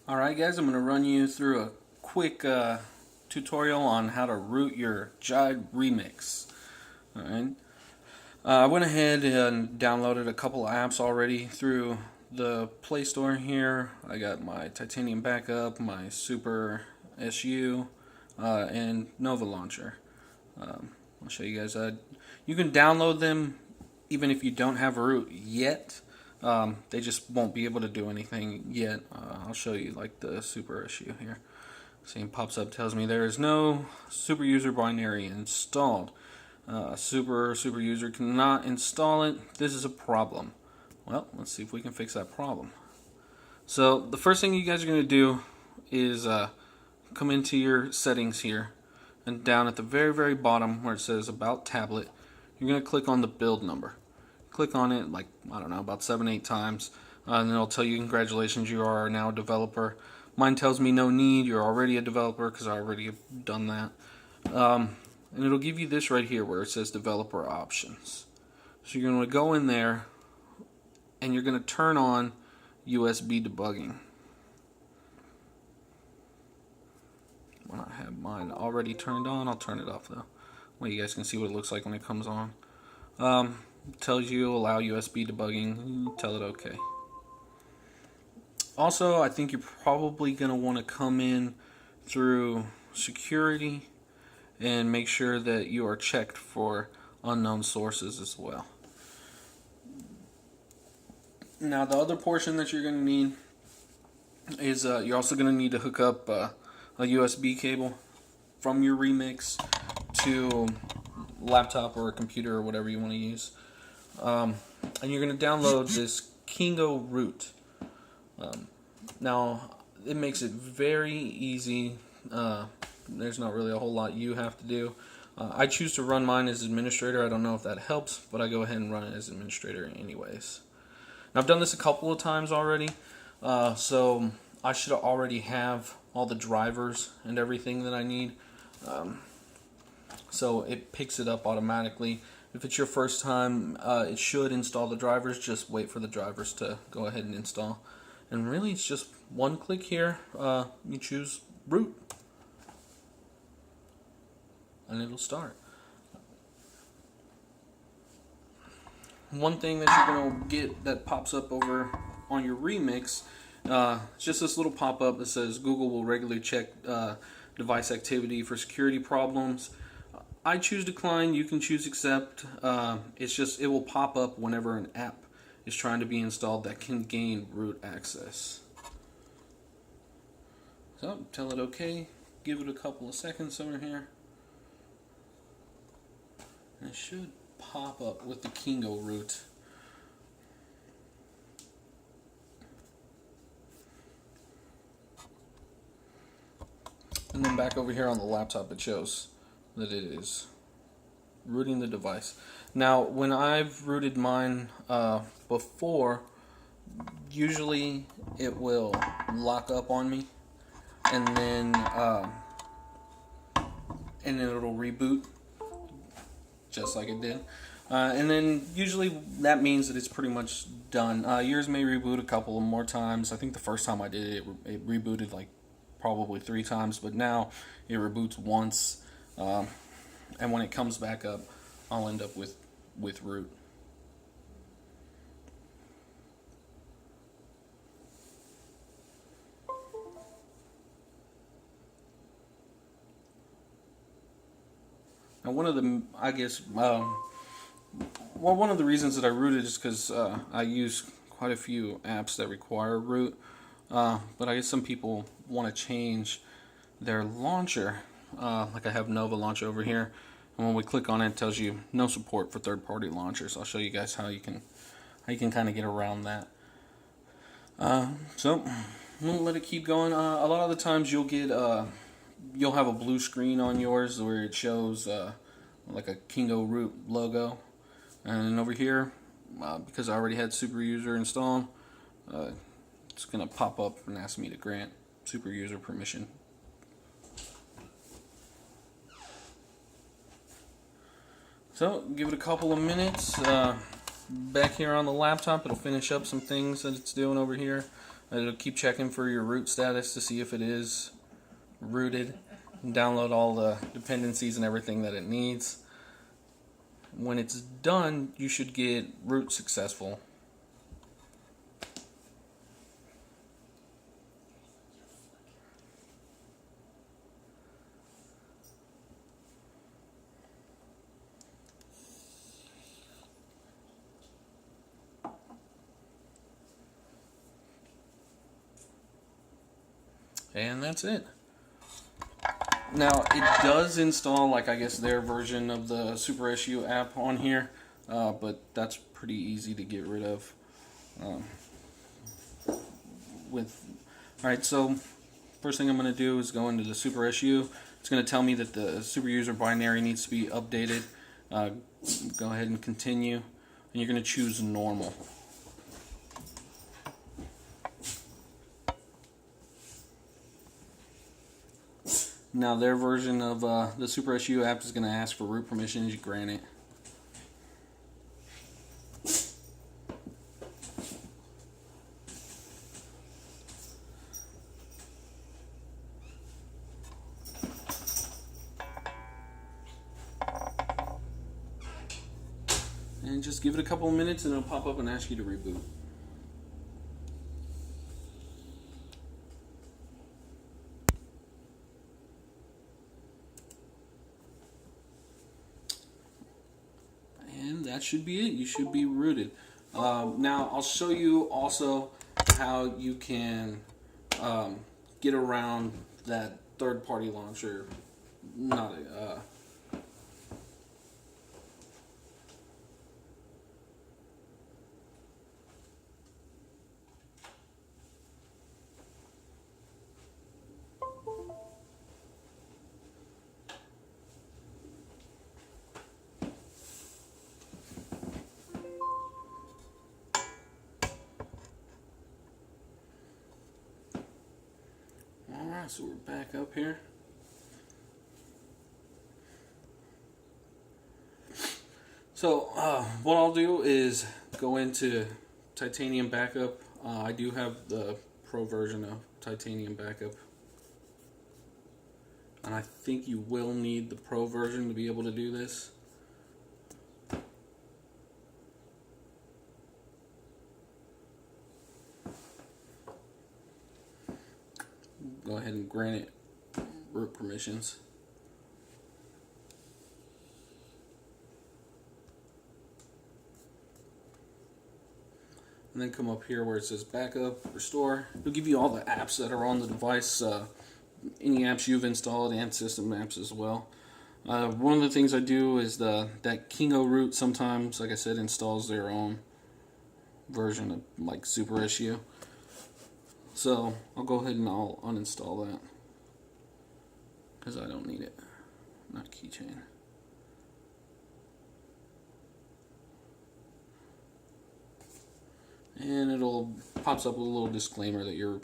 Alright guys, I'm going to run you through a quick tutorial on how to root your Jide remix. Alright, I went ahead and downloaded a couple of apps already through the Play Store here. I got my Titanium Backup, my Super SU, and Nova Launcher. I'll show you guys. You can download them even if you don't have a root yet. They just won't be able to do anything yet. I'll show you like the super issue here. See, it pops up, tells me there is no super user binary installed. Super user cannot install it. This is a problem. Well, let's see if we can fix that problem. So the first thing you guys are going to do is come into your settings here, and down at the very bottom where it says about tablet, you're going to click on the build number. Click on it like, I don't know, about 7-8 times, and it'll tell you congratulations, you are now a developer. Mine tells me no need, you're already a developer, because I already have done that. And it'll give you this right here where it says developer options. So you're going to go in there and you're going to turn on USB debugging. When I have mine already turned on, I'll turn it off though. Well, you guys can see what it looks like when it comes on. Tells you allow USB debugging, tell it okay. Also, I think you're probably going to want to come in through security and make sure that you are checked for unknown sources as well. Now the other portion that you're going to need is you're also going to need to hook up a USB cable from your remix to laptop or a computer or whatever you want to use. And you're going to download this Kingo root. Now it makes it very easy. There's not really a whole lot you have to do. I choose to run mine as administrator. I don't know if that helps, but I go ahead and run it as administrator anyways. Now I've done this a couple of times already, so I should already have all the drivers and everything that I need. So it picks it up automatically. If it's your first time, it should install the drivers. Just wait for the drivers to go ahead and install. And really, it's just one click here. You choose root, and it'll start. One thing that you're going to get that pops up over on your remix, it's just this little pop-up that says Google will regularly check device activity for security problems. I choose decline, you can choose accept. It's just, it will pop up whenever an app is trying to be installed that can gain root access. So tell it okay, give it a couple of seconds over here. And it should pop up with the Kingo root. And then back over here on the laptop it shows that it is rooting the device. Now when I've rooted mine before, usually it will lock up on me and then it'll reboot just like it did. And then usually that means that it's pretty much done. Yours may reboot a couple of more times. I think the first time I did it, it rebooted like probably 3 times, but now it reboots once, and when it comes back up, I'll end up with root. Now one of the, I guess, well, one of the reasons that I rooted is because I use quite a few apps that require root. But I guess some people want to change their launcher. Like I have Nova Launcher over here, and when we click on it, it tells you no support for third-party launchers. I'll show you guys how you can kind of get around that. So we'll let it keep going. A lot of the times you'll get you'll have a blue screen on yours where it shows like a Kingo root logo, and over here, because I already had super user installed, it's going to pop up and ask me to grant super user permission. So give it a couple of minutes. Back here on the laptop, it'll finish up some things that it's doing over here. It'll keep checking for your root status to see if it is rooted, and download all the dependencies and everything that it needs. When it's done, you should get root successful. And that's it. Now, it does install, like, I guess, their version of the Super SU app on here, but that's pretty easy to get rid of. Alright, so first thing I'm going to do is go into the Super SU. It's going to tell me that the super user binary needs to be updated. Go ahead and continue, and you're going to choose normal. Now their version of the Super SU app is going to ask for root permissions. You grant it. And just give it a couple of minutes and it'll pop up and ask you to reboot. And that should be it. You should be rooted. Now I'll show you also how you can get around that third-party launcher. Alright, so we're back up here. So what I'll do is go into Titanium Backup. I do have the Pro version of Titanium Backup, and I think you will need the Pro version to be able to do this. Go ahead and grant it root permissions. And then come up here where it says backup, restore. It'll give you all the apps that are on the device, any apps you've installed, and system apps as well. One of the things I do is that Kingo root sometimes, like I said, installs their own version of like Super SU. So I'll go ahead and I'll uninstall that because I don't need it. Not keychain. And it'll pops up with a little disclaimer that you're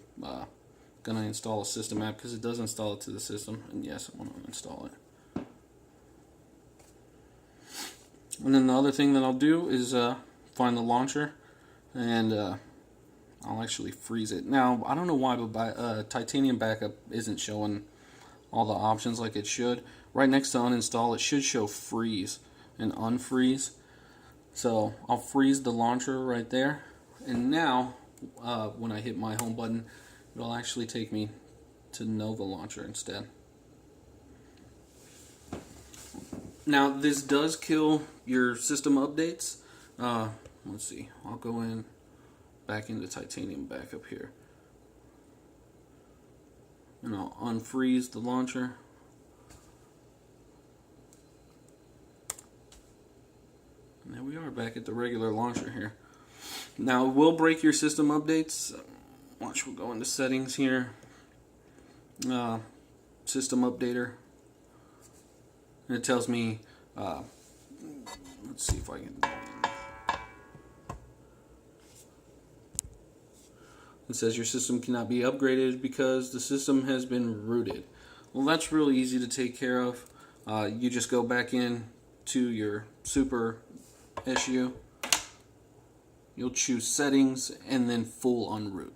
gonna install a system app, because it does install it to the system. And yes, I want to uninstall it. And then the other thing that I'll do is find the launcher, and I'll actually freeze it. Now, I don't know why, but Titanium Backup isn't showing all the options like it should. Right next to uninstall, it should show freeze and unfreeze. So I'll freeze the launcher right there. And now, when I hit my home button, it'll actually take me to Nova Launcher instead. Now, this does kill your system updates. Let's see. I'll go back into Titanium Backup here, and I'll unfreeze the launcher. And there we are, back at the regular launcher here. Now, it will break your system updates. Watch, we'll go into settings here. System updater. And it tells me, let's see if I can. It says your system cannot be upgraded because the system has been rooted. Well, that's really easy to take care of. You just go back in to your Super SU. You'll choose settings and then full unroot.